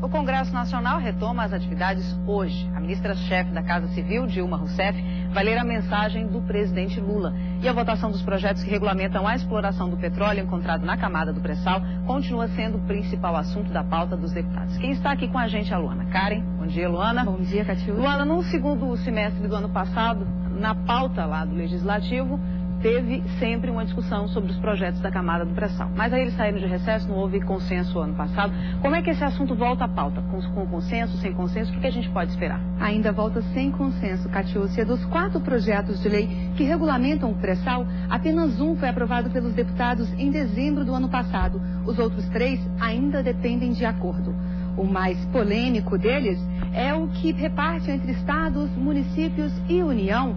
O Congresso Nacional retoma as atividades hoje. A ministra-chefe da Casa Civil, Dilma Rousseff, vai ler a mensagem do presidente Lula. E a votação dos projetos que regulamentam a exploração do petróleo encontrado na camada do pré-sal continua sendo o principal assunto da pauta dos deputados. Quem está aqui com a gente é a Luana Karen. Bom dia, Luana. Bom dia, Catiúcia. Luana, no segundo semestre do ano passado, na pauta lá do Legislativo, teve sempre uma discussão sobre os projetos da camada do pré-sal. Mas aí eles saíram de recesso, não houve consenso ano passado. Como é que esse assunto volta à pauta? Com consenso, sem consenso? O que a gente pode esperar? Ainda volta sem consenso, Catiúcia. Dos 4 projetos de lei que regulamentam o pré-sal, apenas um foi aprovado pelos deputados em dezembro do ano passado. Os outros 3 ainda dependem de acordo. O mais polêmico deles é o que reparte entre estados, municípios e União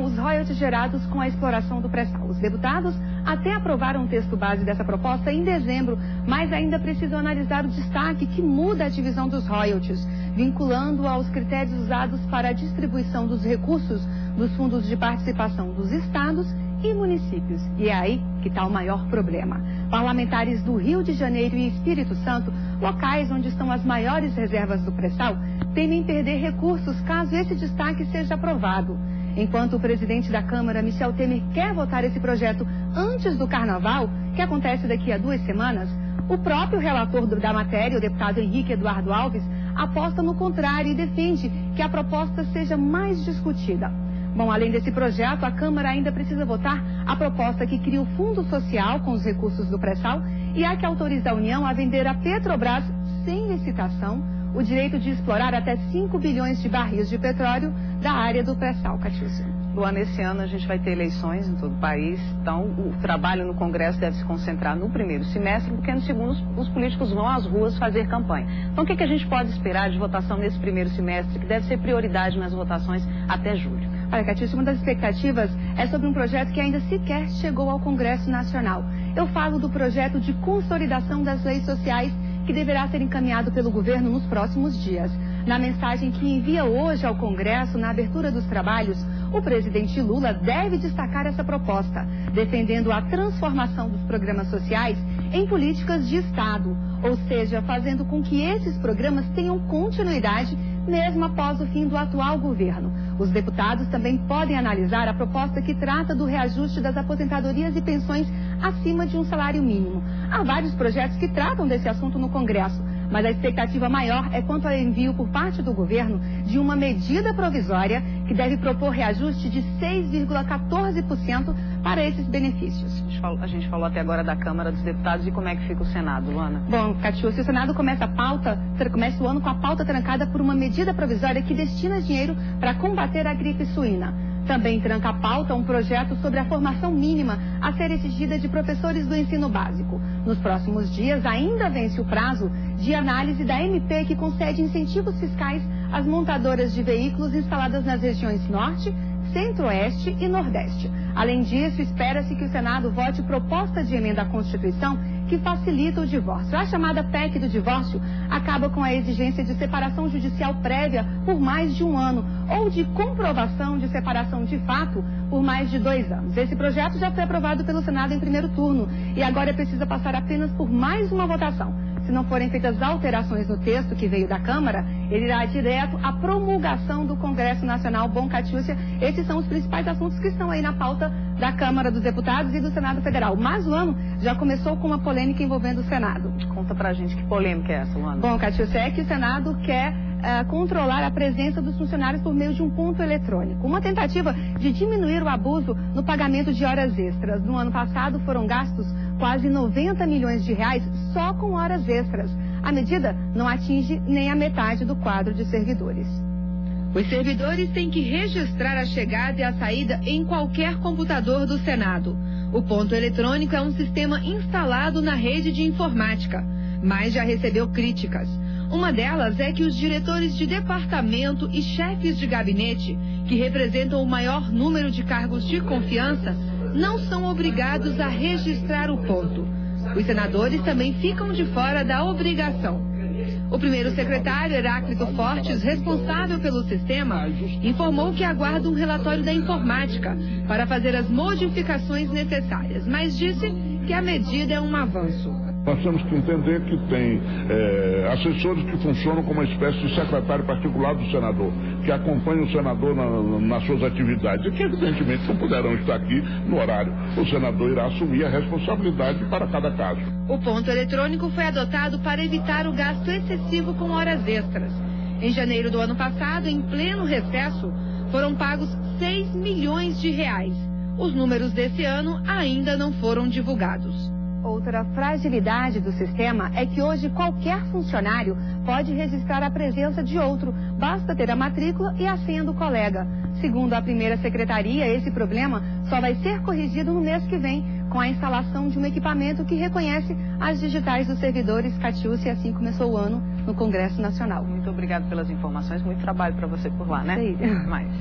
os royalties gerados com a exploração do pré-sal. Os deputados até aprovaram um texto base dessa proposta em dezembro, mas ainda precisam analisar o destaque que muda a divisão dos royalties, vinculando aos critérios usados para a distribuição dos recursos dos fundos de participação dos estados e municípios. E é aí que está o maior problema. Parlamentares do Rio de Janeiro e Espírito Santo, locais onde estão as maiores reservas do pré-sal, temem perder recursos caso esse destaque seja aprovado. Enquanto o presidente da Câmara, Michel Temer, quer votar esse projeto antes do Carnaval, que acontece daqui a 2 semanas, o próprio relator da matéria, o deputado Henrique Eduardo Alves, aposta no contrário e defende que a proposta seja mais discutida. Bom, além desse projeto, a Câmara ainda precisa votar a proposta que cria o Fundo Social com os recursos do pré-sal e a que autoriza a União a vender à Petrobras, sem licitação, o direito de explorar até 5 bilhões de barris de petróleo da área do pré-sal, Catiúcia. Luana, esse ano a gente vai ter eleições em todo o país, então o trabalho no Congresso deve se concentrar no primeiro semestre, porque no segundo os políticos vão às ruas fazer campanha. Então o que a gente pode esperar de votação nesse primeiro semestre, que deve ser prioridade nas votações até julho? Olha, Catiúcia, uma das expectativas é sobre um projeto que ainda sequer chegou ao Congresso Nacional. Eu falo do projeto de consolidação das leis sociais que deverá ser encaminhado pelo governo nos próximos dias. Na mensagem que envia hoje ao Congresso, na abertura dos trabalhos, o presidente Lula deve destacar essa proposta, defendendo a transformação dos programas sociais em políticas de Estado, ou seja, fazendo com que esses programas tenham continuidade mesmo após o fim do atual governo. Os deputados também podem analisar a proposta que trata do reajuste das aposentadorias e pensões acima de um salário mínimo. Há vários projetos que tratam desse assunto no Congresso, mas a expectativa maior é quanto ao envio por parte do governo de uma medida provisória que deve propor reajuste de 6,14% para esses benefícios. A gente falou até agora da Câmara dos Deputados e como é que fica o Senado, Luana? Bom, Catiúcia, o Senado começa o ano com a pauta trancada por uma medida provisória que destina dinheiro para combater a gripe suína. Também tranca a pauta um projeto sobre a formação mínima a ser exigida de professores do ensino básico. Nos próximos dias, ainda vence o prazo de análise da MP que concede incentivos fiscais às montadoras de veículos instaladas nas regiões Norte, Centro-Oeste e Nordeste. Além disso, espera-se que o Senado vote proposta de emenda à Constituição que facilita o divórcio. A chamada PEC do divórcio acaba com a exigência de separação judicial prévia por mais de 1 ano ou de comprovação de separação de fato por mais de 2 anos. Esse projeto já foi aprovado pelo Senado em primeiro turno e agora precisa passar apenas por mais uma votação. Se não forem feitas alterações no texto que veio da Câmara, ele irá direto à promulgação do Congresso Nacional. Bom, Catiúcia, esses são os principais assuntos que estão aí na pauta da Câmara dos Deputados e do Senado Federal. Mas o ano já começou com uma polêmica envolvendo o Senado. Conta pra gente que polêmica é essa, Luana? Bom, Catiúcia, é que o Senado quer controlar a presença dos funcionários por meio de um ponto eletrônico. Uma tentativa de diminuir o abuso no pagamento de horas extras. No ano passado foram gastos quase 90 milhões de reais só com horas extras. A medida não atinge nem a metade do quadro de servidores. Os servidores têm que registrar a chegada e a saída em qualquer computador do Senado. O ponto eletrônico é um sistema instalado na rede de informática, mas já recebeu críticas. Uma delas é que os diretores de departamento e chefes de gabinete, que representam o maior número de cargos de confiança, não são obrigados a registrar o ponto. Os senadores também ficam de fora da obrigação. O primeiro secretário, Heráclito Fortes, responsável pelo sistema, informou que aguarda um relatório da informática para fazer as modificações necessárias, mas disse que a medida é um avanço. Nós temos que entender que tem assessores que funcionam como uma espécie de secretário particular do senador, que acompanham o senador nas suas atividades, e que evidentemente não puderão estar aqui no horário. O senador irá assumir a responsabilidade para cada caso. O ponto eletrônico foi adotado para evitar o gasto excessivo com horas extras. Em janeiro do ano passado, em pleno recesso, foram pagos 6 milhões de reais. Os números desse ano ainda não foram divulgados. Outra fragilidade do sistema é que hoje qualquer funcionário pode registrar a presença de outro, basta ter a matrícula e a senha do colega. Segundo a primeira secretaria, esse problema só vai ser corrigido no mês que vem, com a instalação de um equipamento que reconhece as digitais dos servidores Catiúcia, e assim começou o ano no Congresso Nacional. Muito obrigada pelas informações, muito trabalho para você por lá, né? Sim. Mais.